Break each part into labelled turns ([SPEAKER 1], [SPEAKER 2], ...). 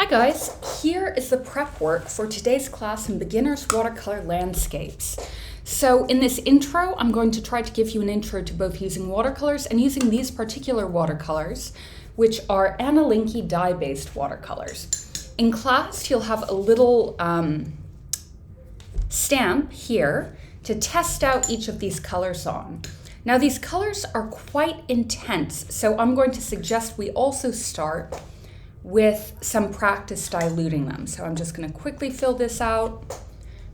[SPEAKER 1] Hi guys, here is the prep work for today's class in Beginner's Watercolor Landscapes. So in this intro, I'm going to try to give you an intro to both using watercolors and using these particular watercolors, which are Anna Lynckey dye-based watercolors. In class, you'll have a little stamp here to test out each of these colors on. Now these colors are quite intense, so I'm going to suggest we also start with some practice diluting them. So I'm just going to quickly fill this out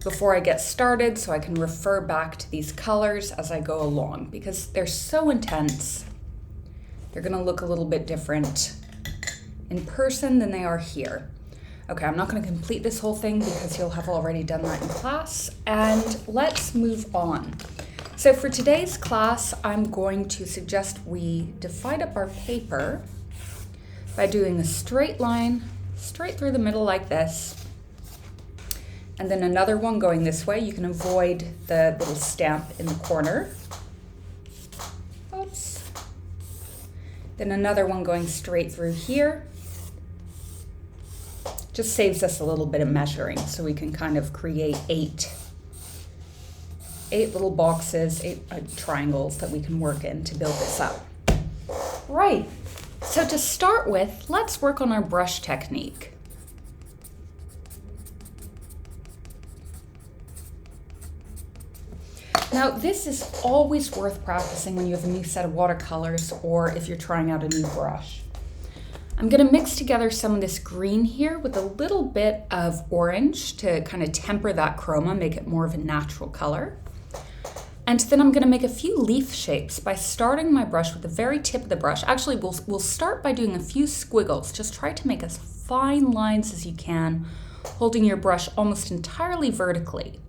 [SPEAKER 1] before I get started so I can refer back to these colors as I go along because they're so intense. They're going to look a little bit different in person than they are here. Okay, I'm not going to complete this whole thing because you'll have already done that in class, and let's move on. So for today's class, I'm going to suggest we divide up our paper by doing a straight line straight through the middle like this, and then another one going this way. You can avoid the little stamp in the corner. Oops. Then another one going straight through here. Just saves us a little bit of measuring, so we can kind of create eight little boxes, eight triangles that we can work in to build this up. Right. So to start with, let's work on our brush technique. Now, this is always worth practicing when you have a new set of watercolors or if you're trying out a new brush. I'm going to mix together some of this green here with a little bit of orange to kind of temper that chroma, make it more of a natural color. And then I'm going to make a few leaf shapes by starting my brush with the very tip of the brush. Actually, we'll start by doing a few squiggles. Just try to make as fine lines as you can, holding your brush almost entirely vertically.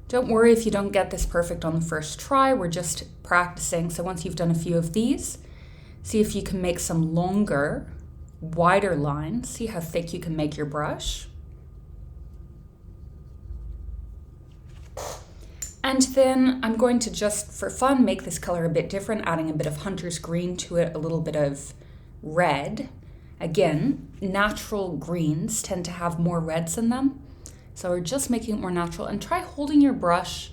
[SPEAKER 1] Don't worry if you don't get this perfect on the first try. We're just practicing. So once you've done a few of these, see if you can make some longer, wider lines. See how thick you can make your brush. And then I'm going to just, for fun, make this color a bit different, adding a bit of hunter's green to it, a little bit of red. Again, natural greens tend to have more reds in them. So we're just making it more natural. And try holding your brush,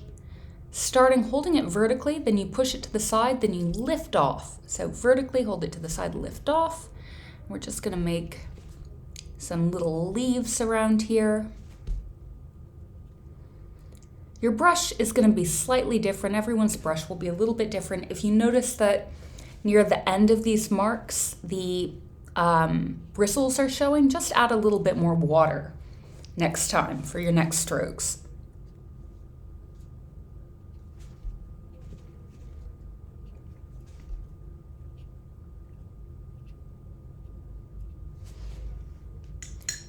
[SPEAKER 1] holding it vertically, then you push it to the side, then you lift off. So vertically, hold it to the side, lift off. We're just gonna make some little leaves around here. Your brush is going to be slightly different. Everyone's brush will be a little bit different. If you notice that near the end of these marks, the bristles are showing, just add a little bit more water next time for your next strokes.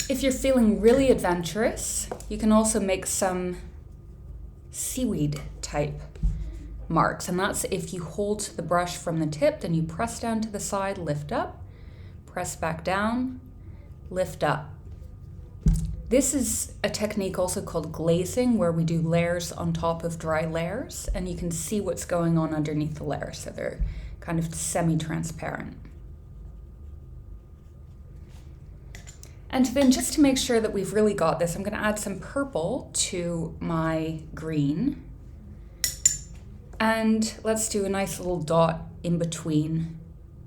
[SPEAKER 1] If you're feeling really adventurous, you can also make some seaweed type marks, and that's if you hold the brush from the tip, then you press down to the side, lift up, press back down, lift up. This is a technique also called glazing, where we do layers on top of dry layers, and you can see what's going on underneath the layers, so they're kind of semi-transparent. And then just to make sure that we've really got this, I'm going to add some purple to my green. And let's do a nice little dot in between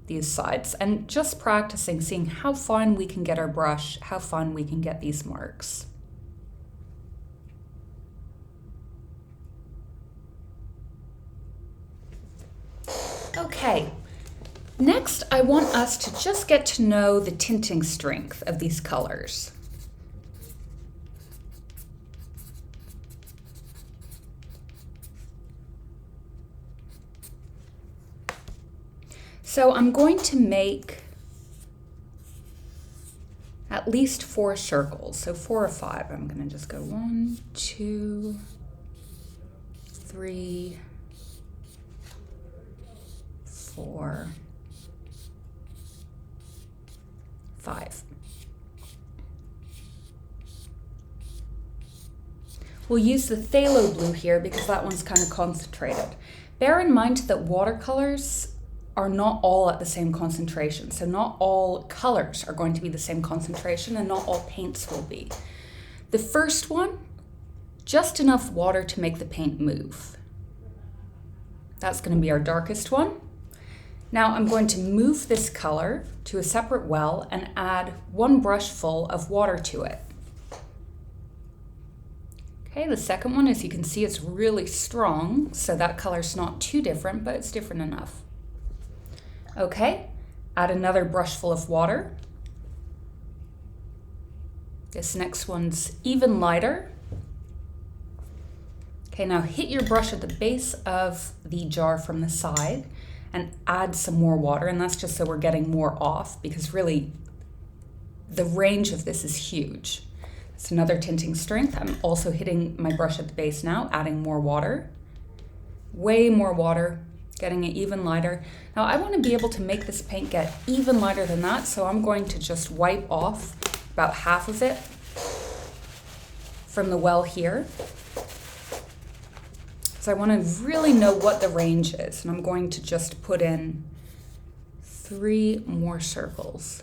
[SPEAKER 1] these sides. And just practicing, seeing how fine we can get our brush, how fine we can get these marks. Okay. Next, I want us to just get to know the tinting strength of these colors. So I'm going to make at least 4 circles, so 4 or 5. I'm going to just go 1, 2, 3, 4, 5. We'll use the phthalo blue here because that one's kind of concentrated. Bear in mind that watercolors are not all at the same concentration. So not all colors are going to be the same concentration, and not all paints will be. The first one, just enough water to make the paint move. That's going to be our darkest one. Now I'm going to move this color to a separate well and add 1 brush full of water to it. Okay, the second one, as you can see, it's really strong, so that color's not too different, but it's different enough. Okay, add another brush full of water. This next one's even lighter. Okay, now hit your brush at the base of the jar from the side and add some more water, and that's just so we're getting more off, because really the range of this is huge. It's another tinting strength. I'm also hitting my brush at the base now, adding more water, way more water, getting it even lighter. Now I want to be able to make this paint get even lighter than that, so I'm going to just wipe off about half of it from the well here. So I want to really know what the range is, and I'm going to just put in 3 more circles.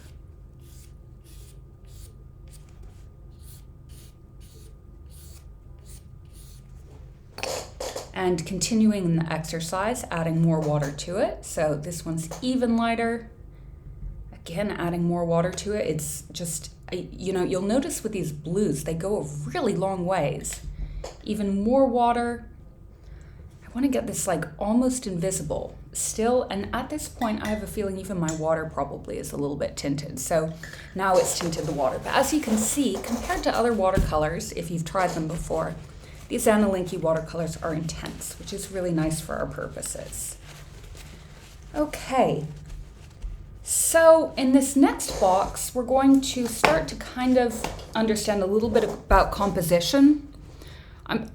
[SPEAKER 1] And continuing in the exercise, adding more water to it. So this one's even lighter. Again, adding more water to it. It's just, you'll notice with these blues, they go a really long ways. Even more water. I want to get this like almost invisible still, and at this point I have a feeling even my water probably is a little bit tinted. So now it's tinted the water. But as you can see, compared to other watercolors, if you've tried them before, these Anna Lynckey watercolors are intense, which is really nice for our purposes. Okay, so in this next box, we're going to start to kind of understand a little bit about composition.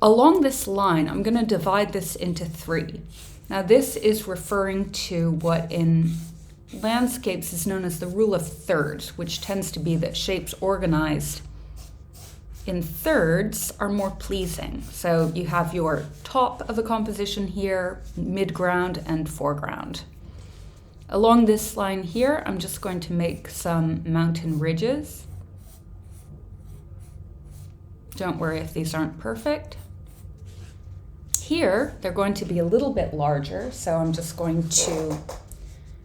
[SPEAKER 1] Along this line, I'm going to divide this into 3. Now this is referring to what in landscapes is known as the rule of thirds, which tends to be that shapes organized in thirds are more pleasing. So you have your top of a composition here, midground, and foreground. Along this line here, I'm just going to make some mountain ridges. Don't worry if these aren't perfect. Here, they're going to be a little bit larger, so I'm just going to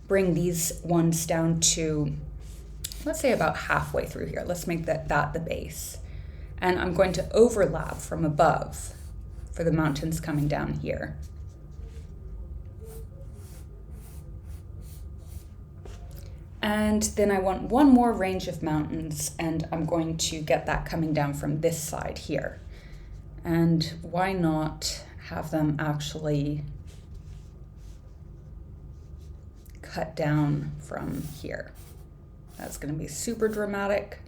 [SPEAKER 1] bring these ones down to, let's say about halfway through here. Let's make that the base. And I'm going to overlap from above for the mountains coming down here. And then I want 1 more range of mountains, and I'm going to get that coming down from this side here. And why not have them actually cut down from here? That's going to be super dramatic.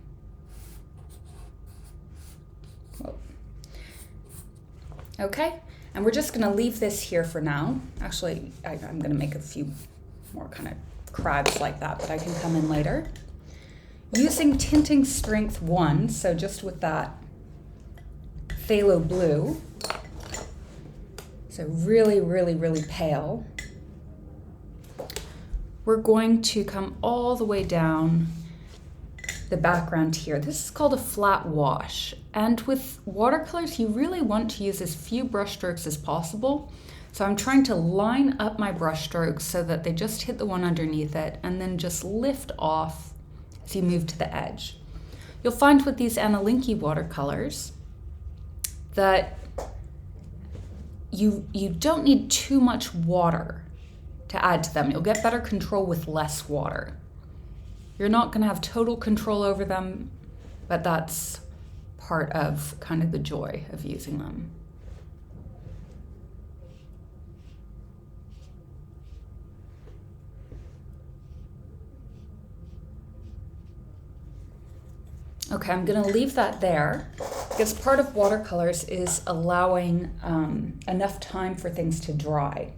[SPEAKER 1] Whoa. Okay, and we're just going to leave this here for now. Actually, I'm going to make a few more kind of crabs like that, but I can come in later. Using tinting strength 1, so just with that phthalo blue, so really, really, really pale, we're going to come all the way down the background here. This is called a flat wash, and with watercolors you really want to use as few brush strokes as possible. So I'm trying to line up my brush strokes so that they just hit the one underneath it and then just lift off as you move to the edge. You'll find with these Anna Lynckey watercolors that you don't need too much water to add to them. You'll get better control with less water. You're not going to have total control over them, but that's part of kind of the joy of using them. Okay, I'm going to leave that there because part of watercolors is allowing enough time for things to dry.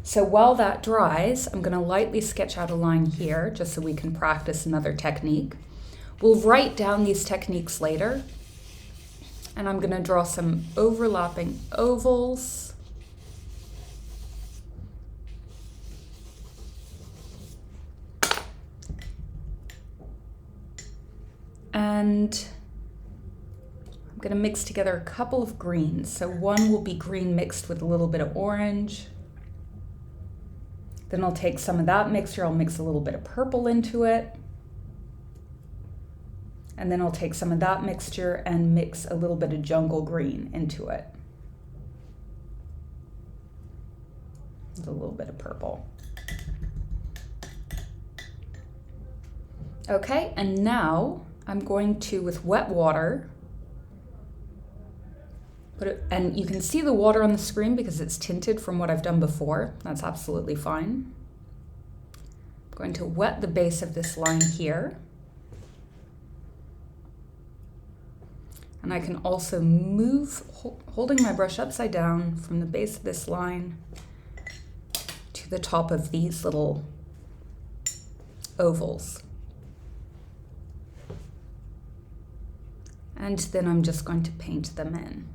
[SPEAKER 1] So while that dries, I'm going to lightly sketch out a line here just so we can practice another technique. We'll write down these techniques later, and I'm going to draw some overlapping ovals. And I'm going to mix together a couple of greens. So one will be green mixed with a little bit of orange. Then I'll take some of that mixture, I'll mix a little bit of purple into it. And then I'll take some of that mixture and mix a little bit of jungle green into it. With a little bit of purple. Okay, and now I'm going to, with wet water, put it, and you can see the water on the screen because it's tinted from what I've done before. That's absolutely fine. I'm going to wet the base of this line here. And I can also move, holding my brush upside down from the base of this line to the top of these little ovals. And then I'm just going to paint them in.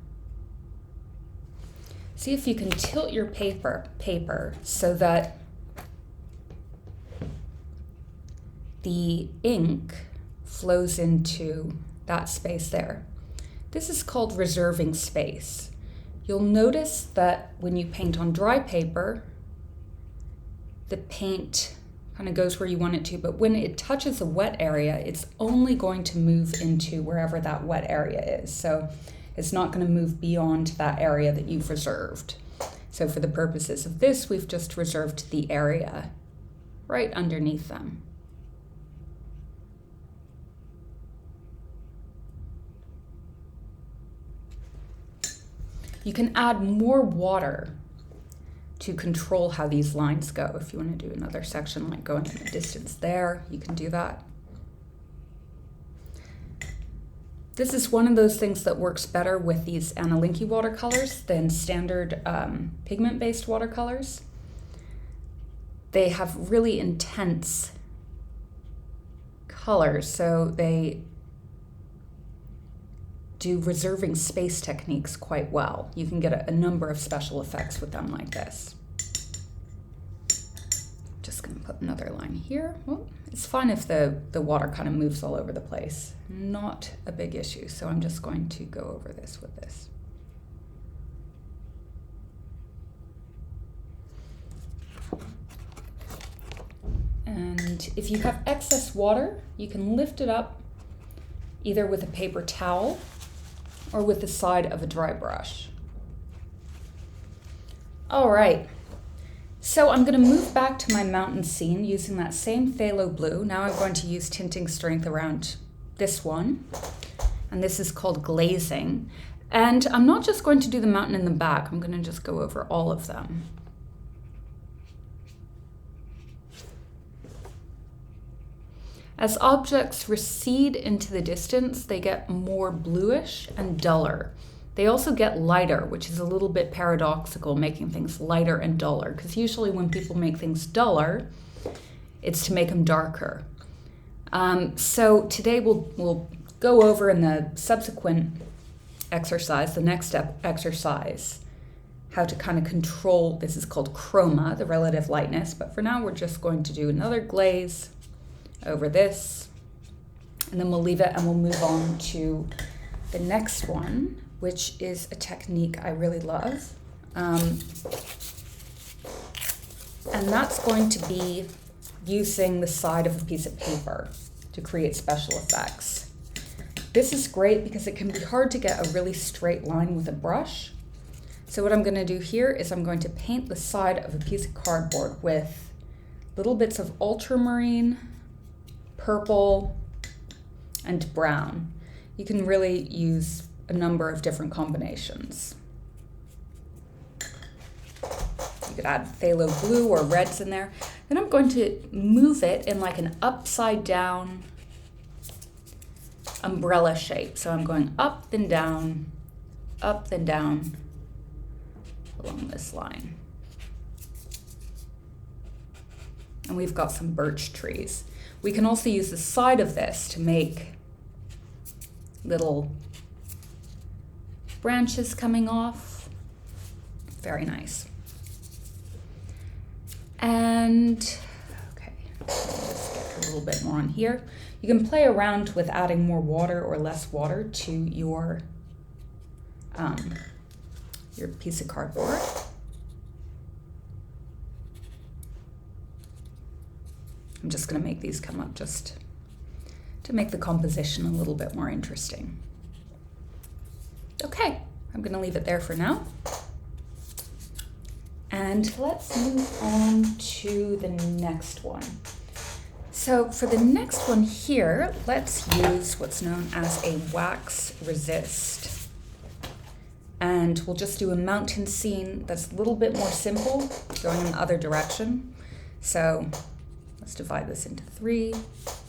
[SPEAKER 1] See if you can tilt your paper so that the ink flows into that space there. This is called reserving space. You'll notice that when you paint on dry paper, the paint kind of goes where you want it to, but when it touches a wet area, it's only going to move into wherever that wet area is. So it's not going to move beyond that area that you've reserved. So for the purposes of this, we've just reserved the area right underneath them. You can add more water to control how these lines go. If you want to do another section like going in the distance there, you can do that. This is one of those things that works better with these Anna Linky watercolors than standard pigment-based watercolors. They have really intense colors, so they do reserving space techniques quite well. You can get a number of special effects with them like this. Just gonna put another line here. Well, it's fine if the water kind of moves all over the place. Not a big issue, so I'm just going to go over this with this. And if you have excess water, you can lift it up either with a paper towel or with the side of a dry brush. All right, so I'm gonna move back to my mountain scene using that same phthalo blue. Now I'm going to use tinting strength around this one, and this is called glazing. And I'm not just going to do the mountain in the back, I'm gonna just go over all of them. As objects recede into the distance, they get more bluish and duller. They also get lighter, which is a little bit paradoxical, making things lighter and duller, because usually when people make things duller, it's to make them darker. So today we'll go over in the subsequent exercise, the next step exercise, how to kind of control, this is called chroma, the relative lightness, but for now we're just going to do another glaze over this, and then we'll leave it and we'll move on to the next one, which is a technique I really love. And that's going to be using the side of a piece of paper to create special effects. This is great because it can be hard to get a really straight line with a brush. So what I'm going to do here is I'm going to paint the side of a piece of cardboard with little bits of ultramarine, purple, and brown. You can really use a number of different combinations. You could add phthalo blue or reds in there. Then I'm going to move it in like an upside down umbrella shape. So I'm going up, then down along this line. And we've got some birch trees. We can also use the side of this to make little branches coming off. Very nice. And, okay, let's get a little bit more on here. You can play around with adding more water or less water to your piece of cardboard. I'm just going to make these come up just to make the composition a little bit more interesting. Okay, I'm going to leave it there for now. And let's move on to the next one. So for the next one here, let's use what's known as a wax resist. And we'll just do a mountain scene that's a little bit more simple, going in the other direction. So let's divide this into 3,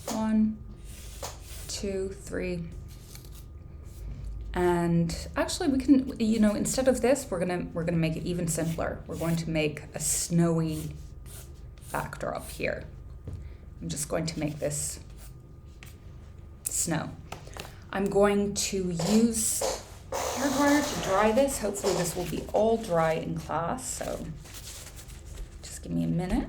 [SPEAKER 1] 1, 2, 3. And actually we can, instead of this, we're gonna make it even simpler. We're going to make a snowy backdrop here. I'm just going to make this snow. I'm going to use hairdryer to dry this. Hopefully this will be all dry in class, so just give me a minute.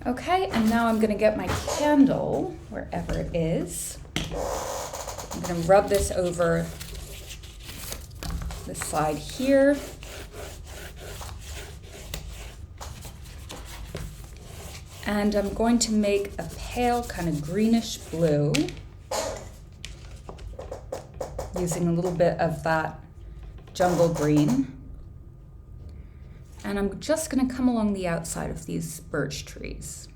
[SPEAKER 1] Okay, and now I'm going to get my candle, wherever it is. I'm going to rub this over the side here. And I'm going to make a pale kind of greenish blue using a little bit of that jungle green. And I'm just going to come along the outside of these birch trees.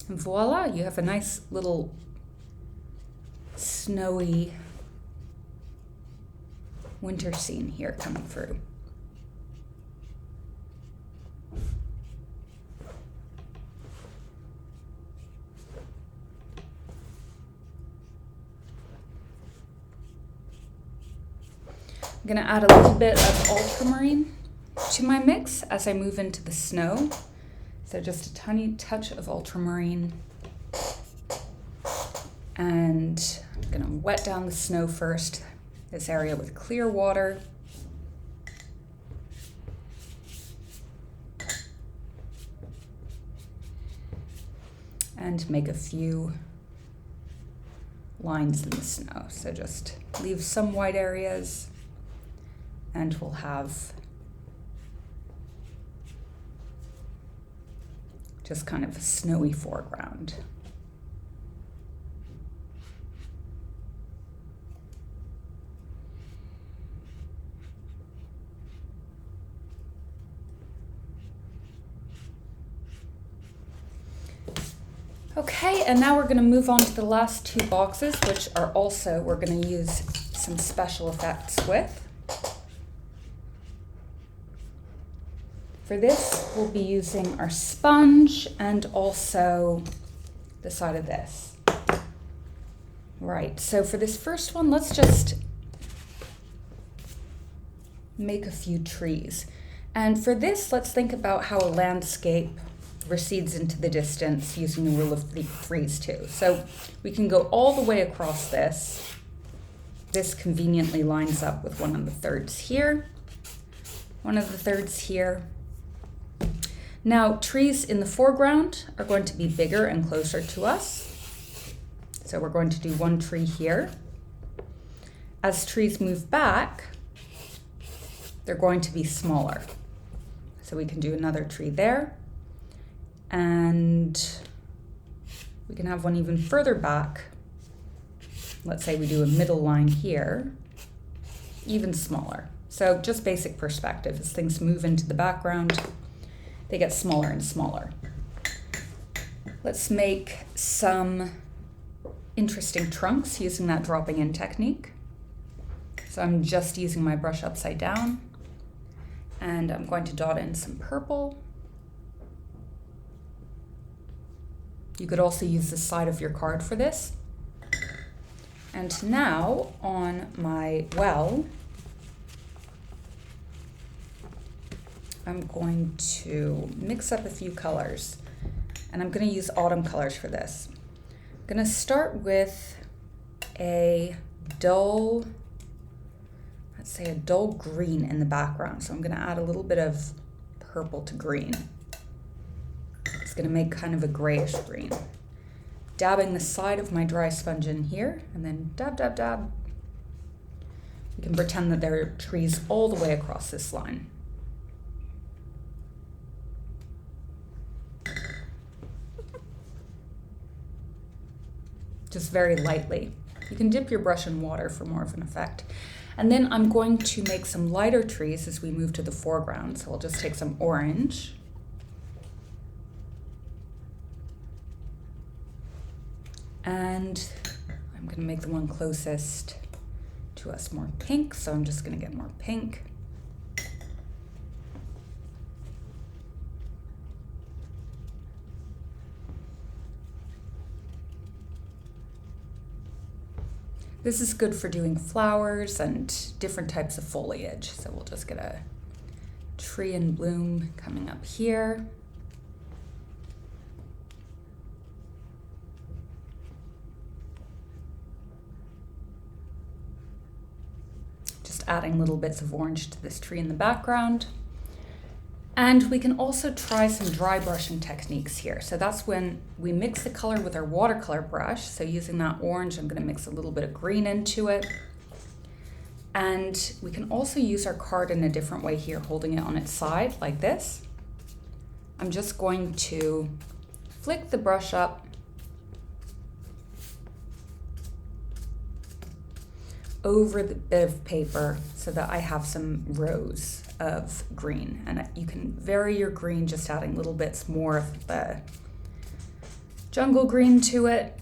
[SPEAKER 1] And voila, you have a nice little snowy winter scene here coming through. I'm going to add a little bit of ultramarine to my mix as I move into the snow. So just a tiny touch of ultramarine. And I'm going to wet down the snow first, this area with clear water. And make a few lines in the snow. So just leave some white areas. And we'll have just kind of a snowy foreground. Okay, and now we're going to move on to the last 2 boxes, which are also, we're going to use some special effects with. For this, we'll be using our sponge and also the side of this. Right, so for this first one, let's just make a few trees. And for this, let's think about how a landscape recedes into the distance using the rule of threes too. So we can go all the way across this. This conveniently lines up with one of the thirds here, one of the thirds here. Now, trees in the foreground are going to be bigger and closer to us. So we're going to do one tree here. As trees move back, they're going to be smaller. So we can do another tree there. And we can have one even further back. Let's say we do a middle line here, even smaller. So just basic perspective, as things move into the background, they get smaller and smaller. Let's make some interesting trunks using that dropping in technique. So I'm just using my brush upside down, and I'm going to dot in some purple. You could also use the side of your card for this. And now on my well, I'm going to mix up a few colors, and I'm going to use autumn colors for this. I'm going to start with a dull, let's say a dull green in the background. So I'm going to add a little bit of purple to green. It's going to make kind of a grayish green. Dabbing the side of my dry sponge in here, and then dab, dab, dab. You can pretend that there are trees all the way across this line. Just very lightly. You can dip your brush in water for more of an effect. And then I'm going to make some lighter trees as we move to the foreground. So I'll just take some orange. And I'm going to make the one closest to us more pink, so I'm just going to get more pink. This is good for doing flowers and different types of foliage. So we'll just get a tree in bloom coming up here. Adding little bits of orange to this tree in the background. And we can also try some dry brushing techniques here. So that's when we mix the color with our watercolor brush. So using that orange, I'm going to mix a little bit of green into it. And we can also use our card in a different way here, holding it on its side like this. I'm just going to flick the brush up over the bit of paper so that I have some rows of green. And you can vary your green just adding little bits more of the jungle green to it.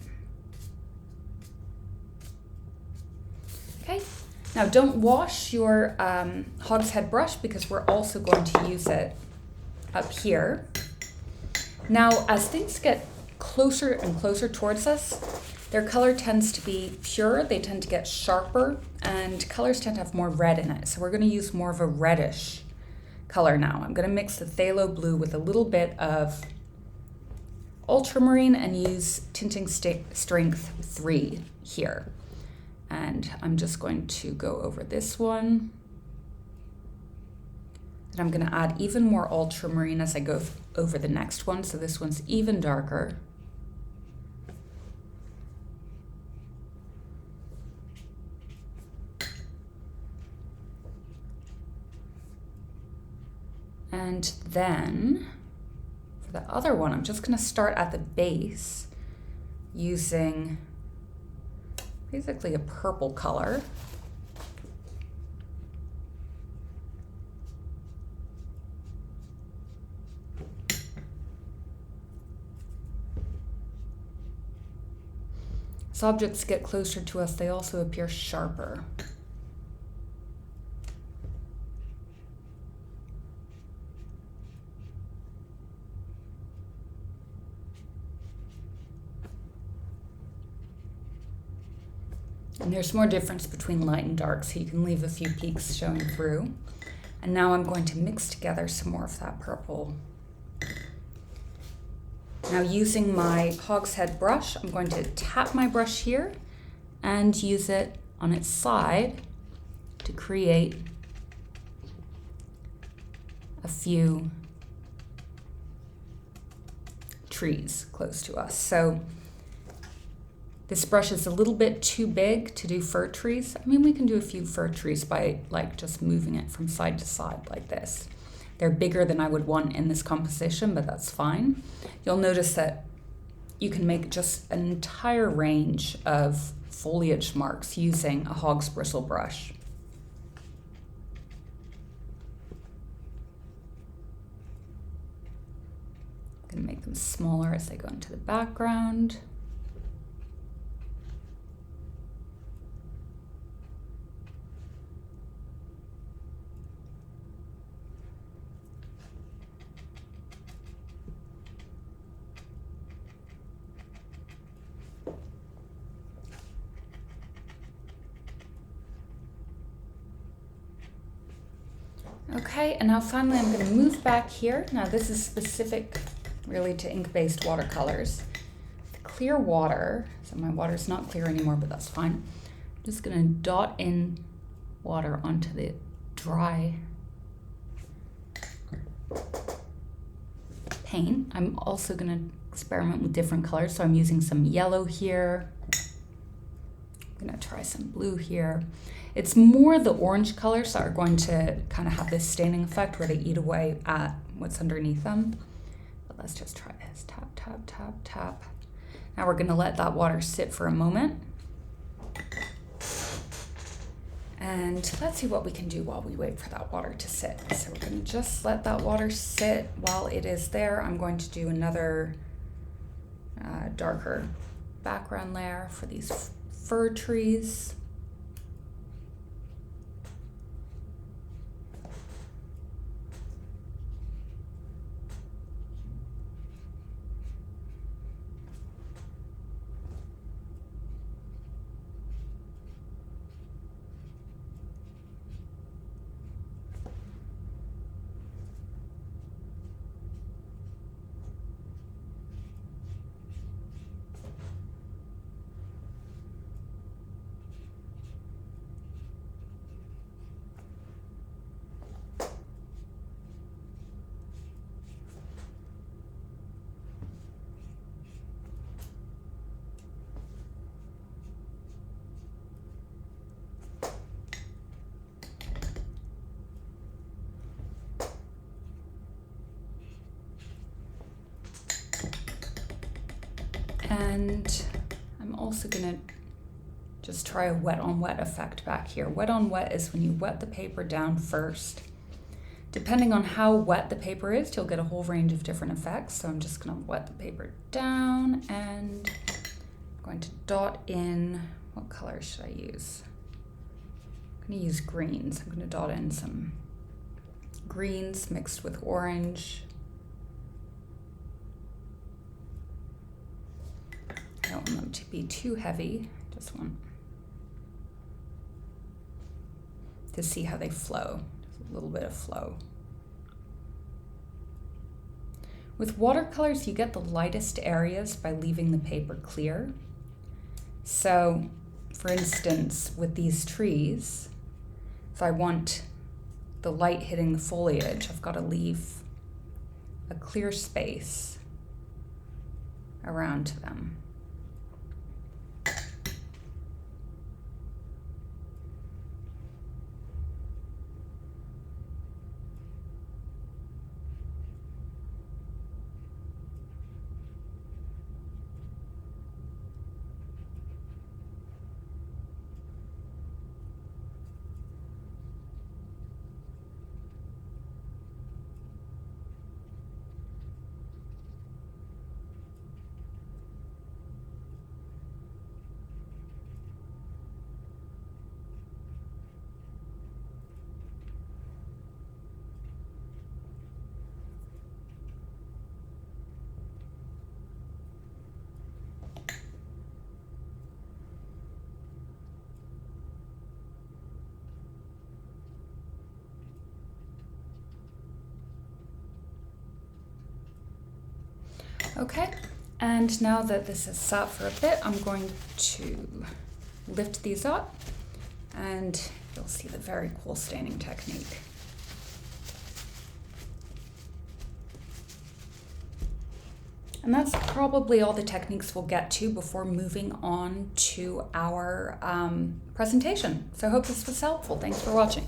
[SPEAKER 1] Okay, now don't wash your hogshead brush because we're also going to use it up here. Now, as things get closer and closer towards us, their color tends to be pure, they tend to get sharper, and colors tend to have more red in it. So we're going to use more of a reddish color now. I'm going to mix the phthalo blue with a little bit of ultramarine and use tinting strength 3 here. And I'm just going to go over this one. And I'm going to add even more ultramarine as I go over the next one. So this one's even darker. And then for the other one, I'm just going to start at the base using basically a purple color. As objects get closer to us, they also appear sharper. And there's more difference between light and dark, so you can leave a few peaks showing through. And now I'm going to mix together some more of that purple. Now using my hogshead brush, I'm going to tap my brush here and use it on its side to create a few trees close to us. So this brush is a little bit too big to do fir trees. I mean, we can do a few fir trees by like just moving it from side to side like this. They're bigger than I would want in this composition, but that's fine. You'll notice that you can make just an entire range of foliage marks using a hog's bristle brush. I'm gonna make them smaller as they go into the background. Okay, Okay, and now finally I'm going to move back here. Now this is specific really to ink-based watercolors. The clear water, so my water's not clear anymore, but that's fine. I'm just going to dot in water onto the dry paint. I'm also going to experiment with different colors, so I'm using some yellow here. I'm going to try some blue here. It's more the orange colors that are going to kind of have this staining effect where they eat away at what's underneath them. But let's just try this. Tap, tap, tap, tap. Now we're going to let that water sit for a moment. And let's see what we can do while we wait for that water to sit. So we're going to just let that water sit while it is there. I'm going to do another darker background layer for these fir trees. And I'm also gonna just try a wet on wet effect back here. Wet on wet is when you wet the paper down first. Depending on how wet the paper is, you'll get a whole range of different effects. So I'm just gonna wet the paper down and I'm going to dot in, what color should I use? I'm gonna use greens. I'm gonna dot in some greens mixed with orange. I don't want them to be too heavy, just want to see how they flow, just a little bit of flow. With watercolors, you get the lightest areas by leaving the paper clear. So, for instance, with these trees, if I want the light hitting the foliage, I've got to leave a clear space around them. Okay, and now that this has sat for a bit, I'm going to lift these up and you'll see the very cool staining technique. And that's probably all the techniques we'll get to before moving on to our presentation. So I hope this was helpful. Thanks for watching.